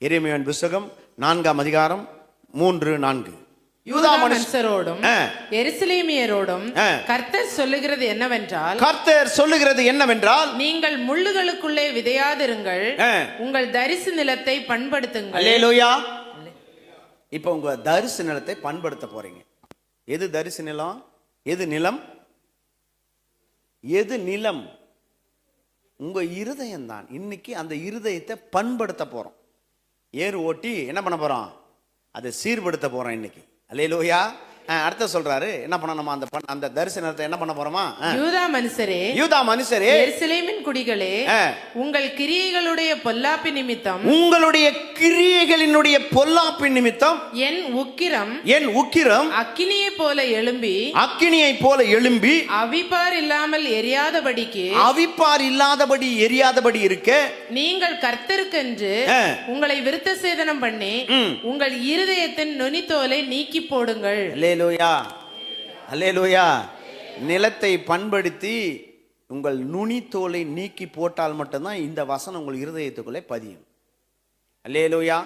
எரேமியாவின் புத்தகம் 4ஆம் அதிகாரம் 3-4. யூதா மனுஷரோடும் எருசலேமியரோடும் கர்த்தர் சொல்லுகிறது என்னவென்றால் நீங்கள் முள்ளுகளுக்குள்ளே விதையாதிருங்கள், உங்கள் தரிசு நிலத்தை பண்படுத்துங்கள். அல்லேலூயா. இப்ப உங்க தரிசு நிலத்தை பண்படுத்த போறீங்க. எது தரிசு நிலம்? எது நிலம்? எது நிலம்? உங்க இருதயம் தான். இன்னைக்கு அந்த இருதயத்தை பண்படுத்த போறோம். ஏறு ஓட்டி என்ன பண்ண போறோம்? அதை சீர்படுத்த போறோம் இன்னைக்கு. அல்லேலூயா. அடுத்த சொல்றாரு என்ன பண்ணணுமா? அந்த தரிசனத்தை என்ன பண்ண போறோமா? யூதா மனுஷரே எருசலேமின் குடிகளே, உங்கள் கிரியைகளுடைய பொல்லாப்பு நிமித்தம், உங்களுடைய கிரியைகளினுடைய பொல்லாப்பு நிமித்தம் என் உக்கிரம் அக்கினியை போல எழும்பி அவிப்பார் இல்லாதபடி எரியாதபடி இருக்க, நீங்கள் கர்த்தருக்கென்று உங்களை விருத்த சேதனம் பண்ணி உங்கள் இருதயத்தின் நுனித்தோலை நீக்கி போடுங்கள். அல்லேலூயா, அல்லேலூயா. நிலத்தை பண்படுத்தி உங்கள் நுனி தோலை நீக்கி போட்டால் மட்டும்தான் இந்த வசனம் உங்கள் இருதயத்துக்குள்ளே பதியும். அல்லேலூயா.